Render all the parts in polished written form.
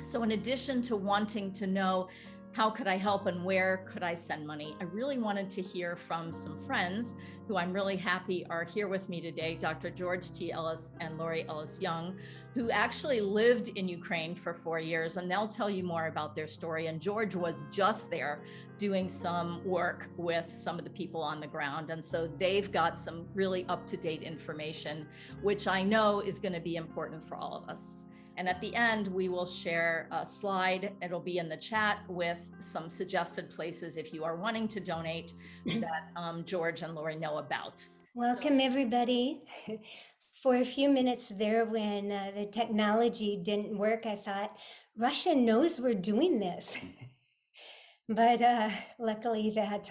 So in addition to wanting to know how could I help and where could I send money, I really wanted to hear from some friends who I'm really happy are here with me today, Dr. George T. Ellis and Laurie Ellis-Young, who actually lived in Ukraine for 4 years, and they'll tell you more about their story. And George was just there doing some work with some of the people on the ground. And so they've got some really up-to-date information, which I know is going to be important for all of us. And at the end, we will share a slide. It'll be in the chat with some suggested places if you are wanting to donate that George and Laurie know about. Welcome, everybody. For a few minutes there when the technology didn't work, I thought, Russia knows we're doing this. But luckily that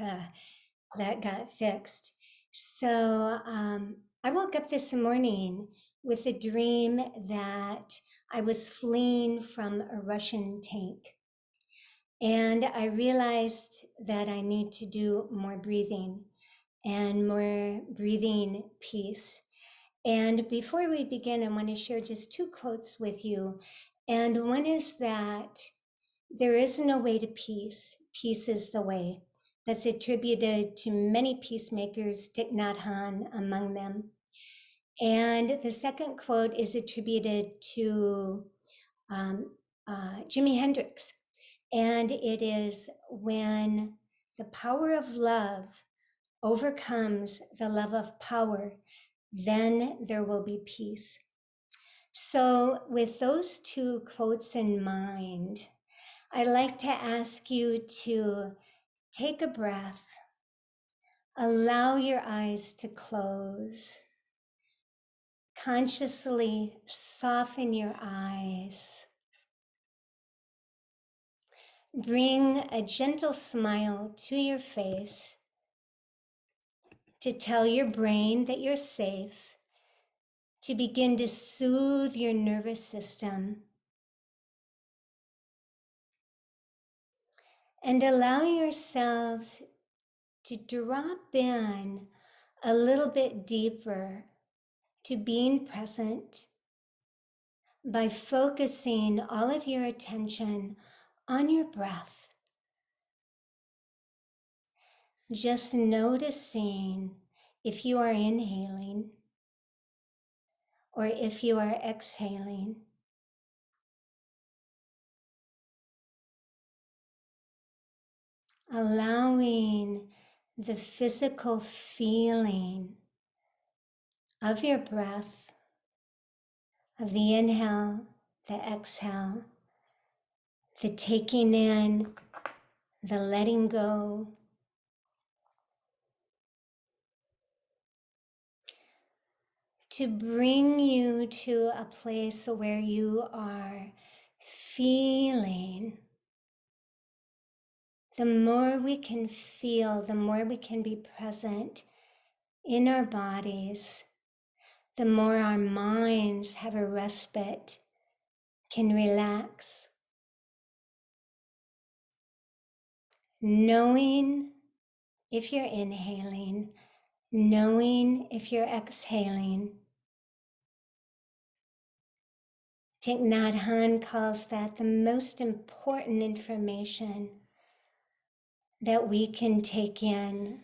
got fixed. So I woke up this morning with a dream that I was fleeing from a Russian tank. And I realized that I need to do more breathing and more breathing peace. And before we begin, I want to share just 2 quotes with you. And one is that there is no way to peace. Peace is the way. That's attributed to many peacemakers, Thich Nhat Hanh among them. And the second quote is attributed to Jimi Hendrix. And it is, when the power of love overcomes the love of power, then there will be peace. So with those 2 quotes in mind, I'd like to ask you to take a breath, allow your eyes to close, consciously soften your eyes, bring a gentle smile to your face to tell your brain that you're safe, to begin to soothe your nervous system, and allow yourselves to drop in a little bit deeper to being present by focusing all of your attention on your breath. Just noticing if you are inhaling or if you are exhaling. Allowing the physical feeling of your breath, of the inhale, the exhale, the taking in, the letting go, to bring you to a place where you are feeling. The more we can feel, the more we can be present in our bodies, the more our minds have a respite, can relax. Knowing if you're inhaling, knowing if you're exhaling. Thich Nhat Hanh calls that the most important information that we can take in.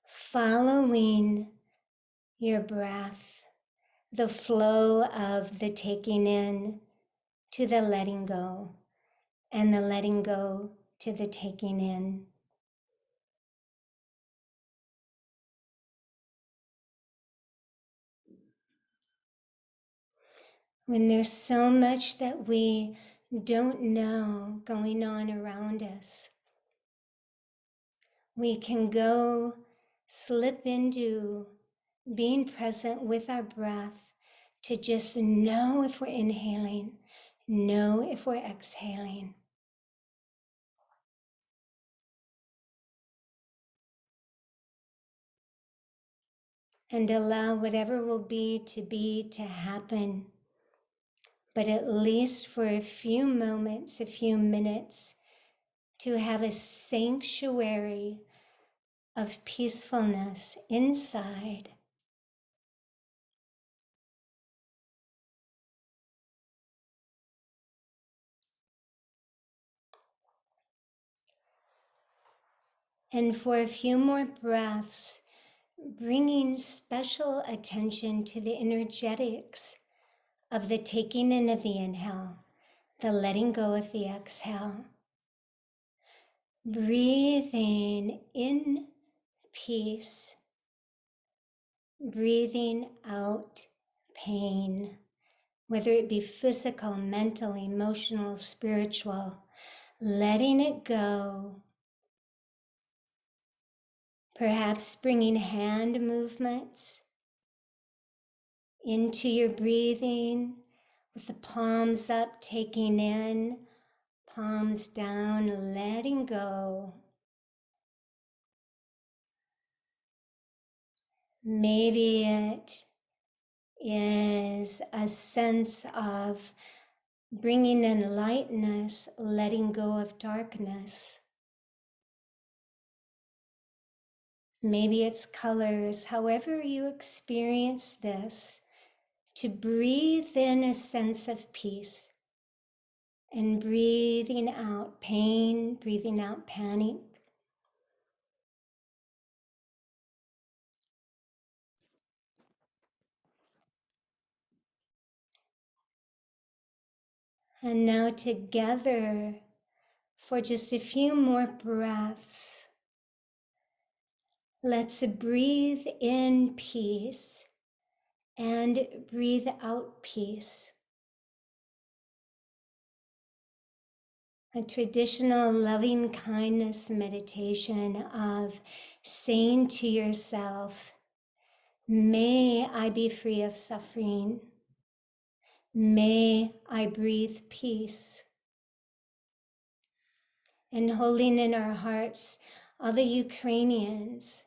Following your breath, the flow of the taking in to the letting go, and the letting go to the taking in. When there's so much that we don't know going on around us, we can go slip into being present with our breath to just know if we're inhaling, know if we're exhaling. And allow whatever will be to happen. But at least for a few moments, a few minutes, to have a sanctuary of peacefulness inside, And for a few more breaths, bringing special attention to the energetics of the taking in of the inhale, the letting go of the exhale. Breathing in peace, breathing out pain, whether it be physical, mental, emotional, spiritual, letting it go. Perhaps bringing hand movements into your breathing with the palms up, taking in, palms down, letting go. Maybe it is a sense of bringing in lightness, letting go of darkness. Maybe it's colors, however you experience this, to breathe in a sense of peace and breathing out pain, breathing out panic. And now together for just a few more breaths, let's breathe in peace and breathe out peace. A traditional loving kindness meditation of saying to yourself, may I be free of suffering. May I breathe peace. And holding in our hearts all the Ukrainians,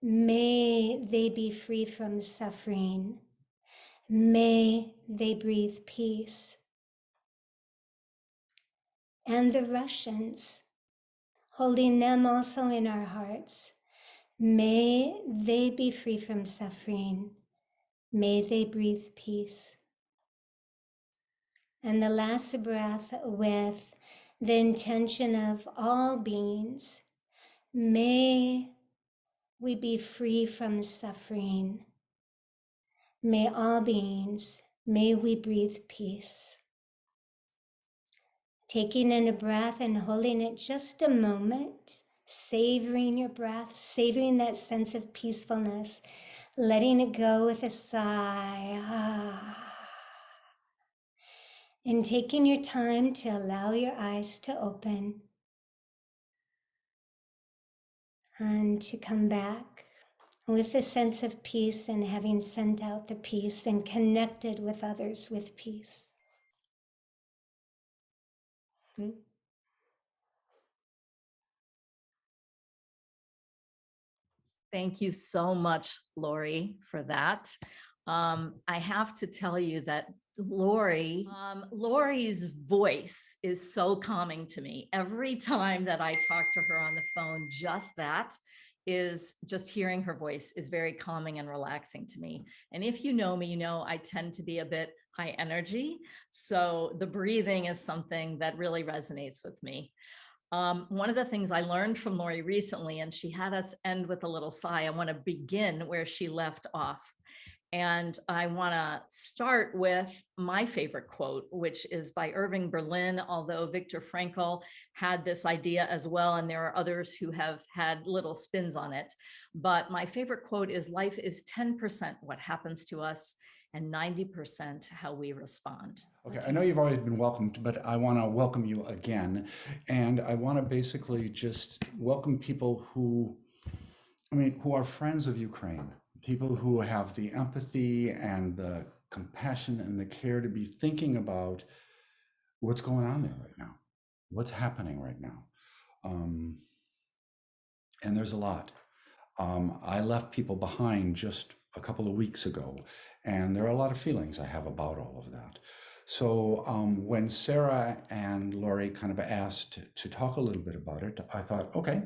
may they be free from suffering. May they breathe peace. And the Russians, holding them also in our hearts, may they be free from suffering. May they breathe peace. And the last breath with the intention of all beings, may we be free from suffering. May all beings, may we breathe peace. Taking in a breath and holding it just a moment, savoring your breath, savoring that sense of peacefulness, letting it go with a sigh. And taking your time to allow your eyes to open and to come back with a sense of peace and having sent out the peace and connected with others with peace. Thank you so much, Laurie, for that. I have to tell you that Laurie's voice is so calming to me. Every time that I talk to her on the phone, just hearing her voice is very calming and relaxing to me. And if you know me, you know I tend to be a bit high energy. So the breathing is something that really resonates with me. One of the things I learned from Laurie recently, and she had us end with a little sigh, I want to begin where she left off. And I want to start with my favorite quote, which is by Irving Berlin, although Viktor Frankl had this idea as well, and there are others who have had little spins on it. But my favorite quote is, life is 10% what happens to us and 90% how we respond. Okay, I know you've already been welcomed, but I want to welcome you again. And I want to basically just welcome people who are friends of Ukraine, people who have the empathy and the compassion and the care to be thinking about what's going on there right now, what's happening right now. And there's a lot. I left people behind just a couple of weeks ago, and there are a lot of feelings I have about all of that. So when Sarah and Laurie kind of asked to talk a little bit about it, I thought, okay.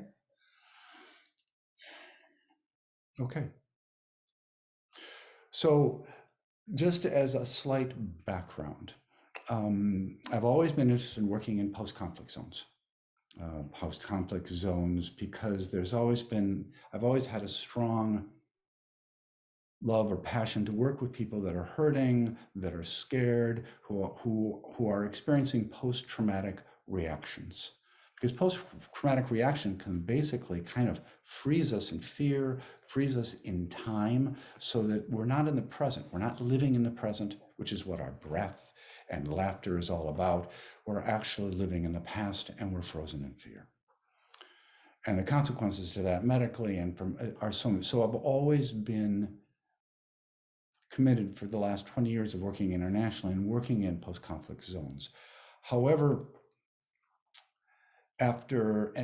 So just as a slight background, I've always been interested in working in post-conflict zones. post-conflict zones, because I've always had a strong love or passion to work with people that are hurting, that are scared, who are experiencing post-traumatic reactions. Because post-traumatic reaction can basically kind of freeze us in fear, freeze us in time, so that we're not in the present. We're not living in the present, which is what our breath and laughter is all about. We're actually living in the past, and we're frozen in fear. And the consequences to that medically and are so much. So I've always been committed for the last 20 years of working internationally and working in post-conflict zones. However,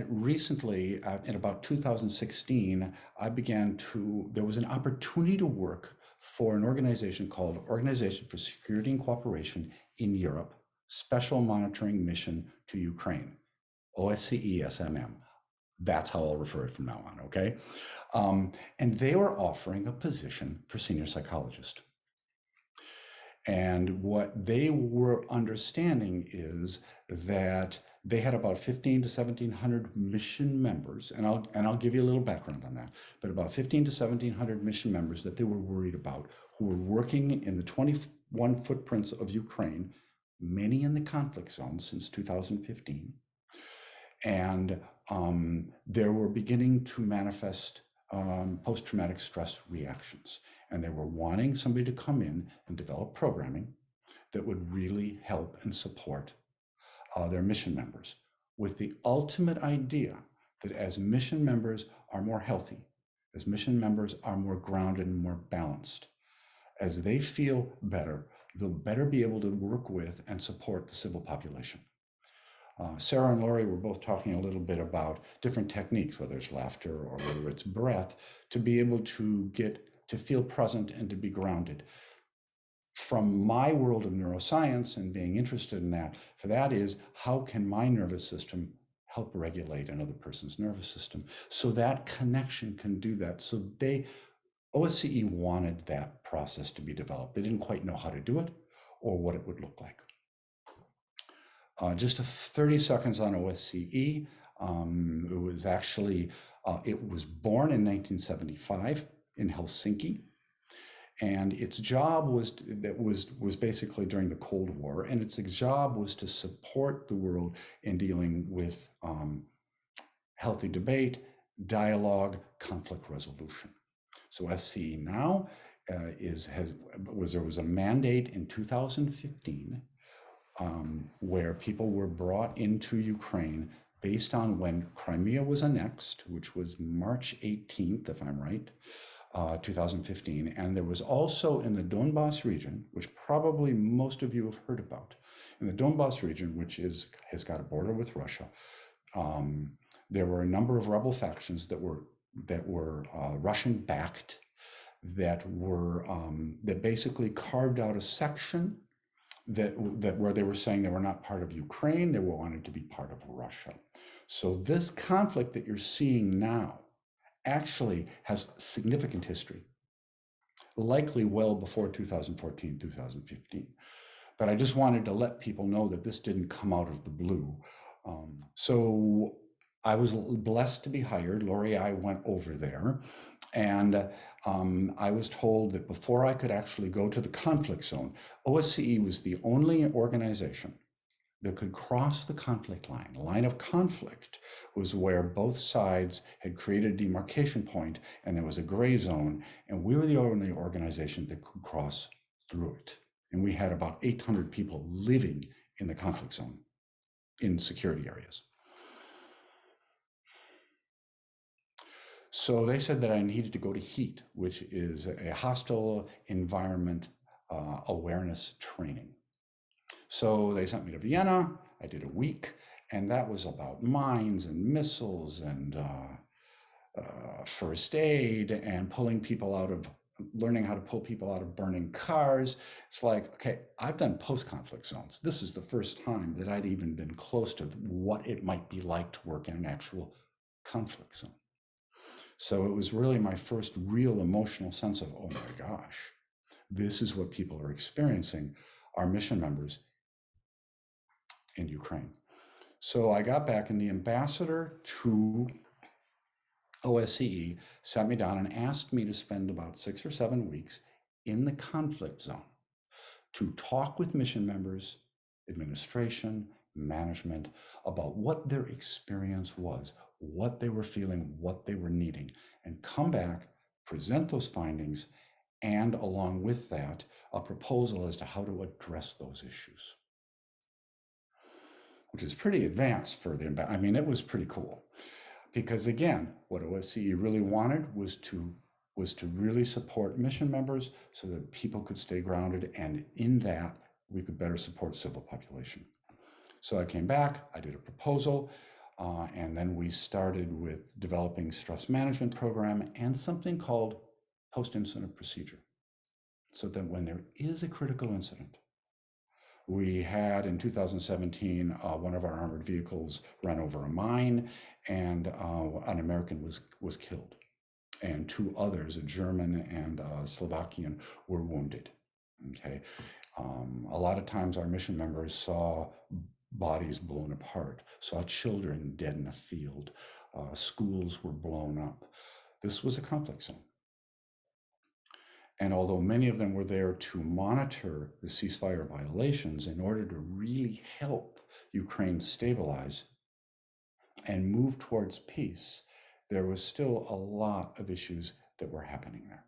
recently, in about 2016, there was an opportunity to work for an organization called Organization for Security and Cooperation in Europe, Special Monitoring Mission to Ukraine, OSCE SMM. That's how I'll refer it from now on, okay? And they were offering a position for senior psychologist. And what they were understanding is that they had about 15 to 1,700 mission members, and I'll give you a little background on that, but about 15 to 1,700 mission members that they were worried about, who were working in the 21 footprints of Ukraine, many in the conflict zone since 2015. And they were beginning to manifest post-traumatic stress reactions. And they were wanting somebody to come in and develop programming that would really help and support their mission members, with the ultimate idea that as mission members are more healthy, as mission members are more grounded and more balanced, as they feel better, they'll better be able to work with and support the civil population. Sarah and Laurie were both talking a little bit about different techniques, whether it's laughter or whether it's breath, to be able to get to feel present and to be grounded. From my world of neuroscience and being interested in that, for that is, how can my nervous system help regulate another person's nervous system? So that connection can do that. So OSCE wanted that process to be developed. They didn't quite know how to do it or what it would look like. Just 30 seconds on OSCE. It was born in 1975 in Helsinki, and its job was basically during the Cold War, and its job was to support the world in dealing with healthy debate, dialogue, conflict resolution. So OSCE now there was a mandate in 2015. Where people were brought into Ukraine based on when Crimea was annexed, which was March 18th, if I'm right, 2015. And there was also in the Donbas region, which probably most of you have heard about, in the Donbas region, which has got a border with Russia, there were a number of rebel factions that were Russian-backed, that basically carved out a section that where they were saying they were not part of Ukraine, they wanted to be part of Russia. So this conflict that you're seeing now actually has significant history, likely well before 2014, 2015. But I just wanted to let people know that this didn't come out of the blue. So I was blessed to be hired. Laurie and I went over there, and I was told that before I could actually go to the conflict zone, OSCE was the only organization that could cross the conflict line. The line of conflict was where both sides had created a demarcation point, and there was a gray zone, and we were the only organization that could cross through it. And we had about 800 people living in the conflict zone in security areas. So they said that I needed to go to HEAT, which is a hostile environment awareness training. So they sent me to Vienna. I did a week, and that was about mines and missiles and first aid and learning how to pull people out of burning cars. It's like, okay, I've done post-conflict zones. This is the first time that I'd even been close to what it might be like to work in an actual conflict zone. So it was really my first real emotional sense of, oh my gosh, this is what people are experiencing, our mission members in Ukraine. So I got back, and the ambassador to OSCE sat me down and asked me to spend about 6 or 7 weeks in the conflict zone to talk with mission members, administration, management about what their experience was, what they were feeling, what they were needing, and come back, present those findings, and along with that, a proposal as to how to address those issues, which is pretty advanced for the, I mean, it was pretty cool. Because again, what OSCE really wanted was to really support mission members so that people could stay grounded, and in that, we could better support civil population. So I came back, I did a proposal, and then we started with developing stress management program and something called post-incident procedure. So that when there is a critical incident, we had in 2017, one of our armored vehicles ran over a mine, and an American was killed, and 2 others, a German and a Slovakian, were wounded. Okay, a lot of times our mission members saw bodies blown apart, saw children dead in a field, schools were blown up. This was a conflict zone. And although many of them were there to monitor the ceasefire violations in order to really help Ukraine stabilize and move towards peace, there was still a lot of issues that were happening there.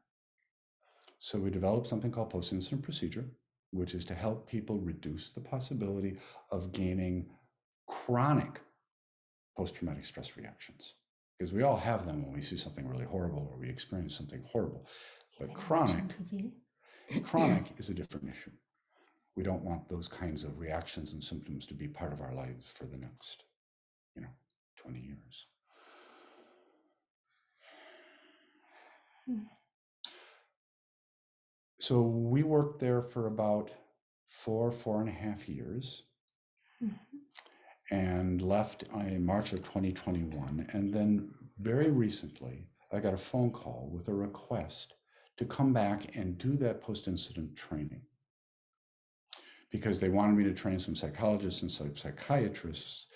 So we developed something called post-incident procedure, which is to help people reduce the possibility of gaining chronic post-traumatic stress reactions. Because we all have them when we see something really horrible or we experience something horrible. But chronic is a different issue. We don't want those kinds of reactions and symptoms to be part of our lives for the next, 20 years. So we worked there for about 4.5 years, and left in March of 2021. And then very recently, I got a phone call with a request to come back and do that post-incident training, because they wanted me to train some psychologists and some psychiatrists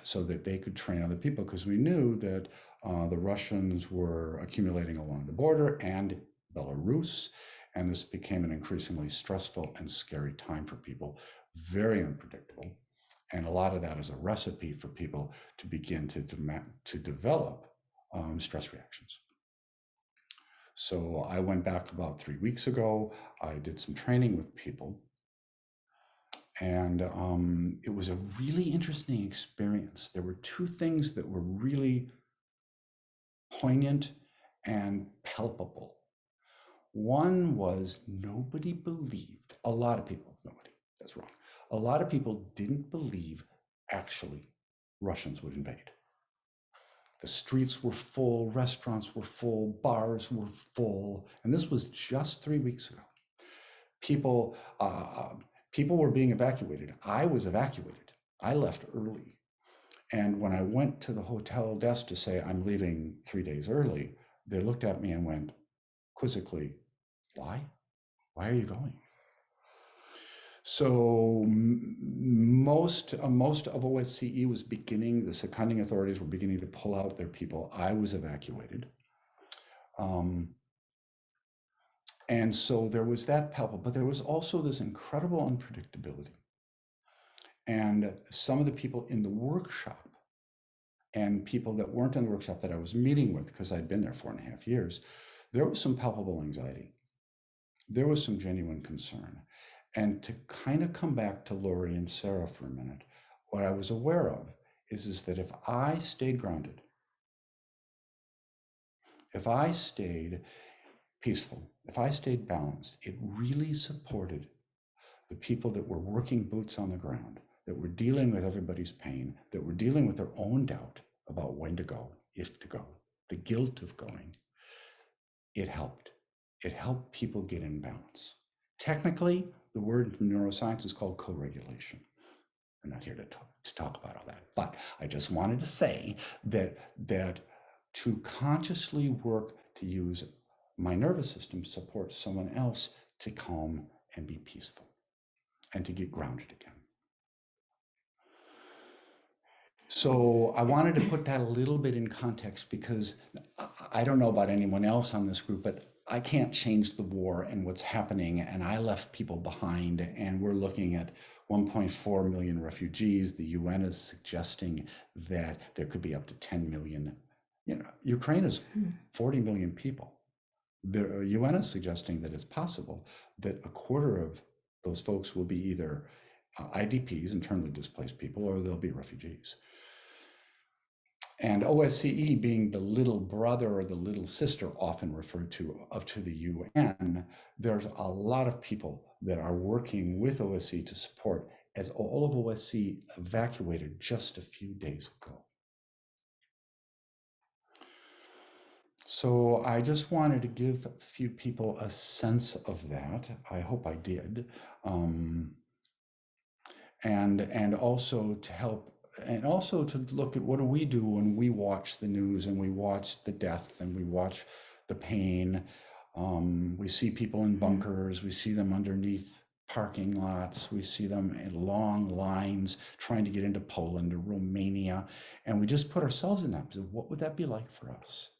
so that they could train other people, because we knew that the Russians were accumulating along the border and Belarus, and this became an increasingly stressful and scary time for people, very unpredictable. And a lot of that is a recipe for people to begin to develop stress reactions. So I went back about 3 weeks ago. I did some training with people, and it was a really interesting experience. There were 2 things that were really poignant and palpable. One was nobody believed, a lot of people, that's wrong. A lot of people didn't believe actually Russians would invade. The streets were full, restaurants were full, bars were full, and this was just 3 weeks ago. People were being evacuated. I was evacuated. I left early. And when I went to the hotel desk to say I'm leaving 3 days early, they looked at me and went quizzically, "Why? Why are you going?" So most of OSCE was beginning, the seconding authorities were beginning to pull out their people. I was evacuated. And so there was that palpable, but there was also this incredible unpredictability. And some of the people in the workshop and people that weren't in the workshop that I was meeting with, because I'd been there 4.5 years, there was some palpable anxiety. There was some genuine concern. And to kind of come back to Laurie and Sarah for a minute, what I was aware of is that if I stayed grounded, if I stayed peaceful, if I stayed balanced, it really supported the people that were working boots on the ground, that were dealing with everybody's pain, that were dealing with their own doubt about when to go, if to go, the guilt of going. It helped. It helped people get in balance. Technically, the word in neuroscience is called co-regulation. I'm not here to talk about all that, but I just wanted to say that to consciously work to use my nervous system to support someone else to calm and be peaceful and to get grounded again. So I wanted to put that a little bit in context because I don't know about anyone else on this group, but I can't change the war and what's happening. And I left people behind, and we're looking at 1.4 million refugees. The UN is suggesting that there could be up to 10 million. You know, Ukraine is 40 million people. The UN is suggesting that it's possible that a quarter of those folks will be either IDPs, internally displaced people, or they'll be refugees. And OSCE, being the little brother or the little sister often referred to the UN, there's a lot of people that are working with OSCE to support, as all of OSCE evacuated just a few days ago. So I just wanted to give a few people a sense of that. I hope I did. And also to help, and also to look at what do we do when we watch the news and we watch the death and we watch the pain. We see people in bunkers, we see them underneath parking lots, we see them in long lines trying to get into Poland or Romania, and we just put ourselves in that position. What would that be like for us?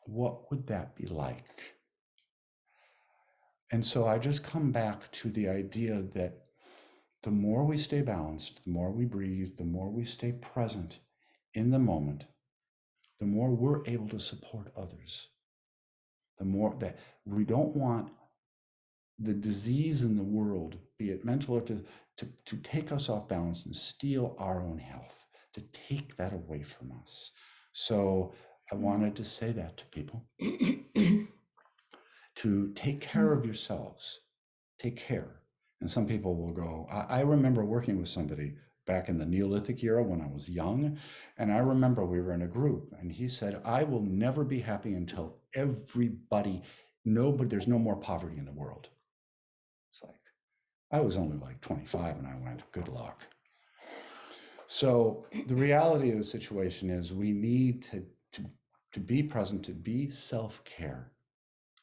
What would that be like? And so I just come back to the idea that the more we stay balanced, the more we breathe, the more we stay present in the moment, the more we're able to support others. The more that we don't want the disease in the world, be it mental or to take us off balance and steal our own health, to take that away from us. So I wanted to say that to people, to take care of yourselves, take care. And some people will go, I remember working with somebody back in the Neolithic era when I was young. And I remember we were in a group and he said, I will never be happy until there's no more poverty in the world. It's like, I was only like 25 and I went, good luck. So the reality of the situation is we need to be present, to be self-care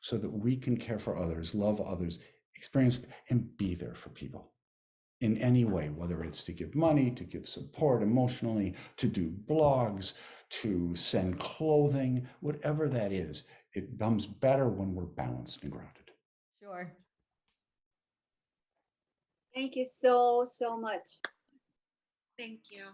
so that we can care for others, love others, experience and be there for people in any way, whether it's to give money, to give support emotionally, to do blogs, to send clothing, whatever that is. It comes better when we're balanced and grounded. Sure. Thank you so much. Thank you.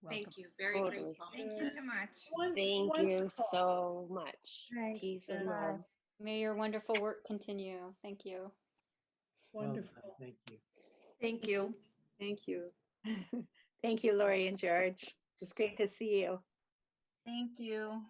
Welcome. Thank you. Very Totally. grateful. Thank you so much. Thank you so much. Thanks. Peace and Bye. love. May your wonderful work continue. Thank you. Wonderful. Thank you. Thank you. Thank you. Thank you, Laurie and George. It's great to see you. Thank you.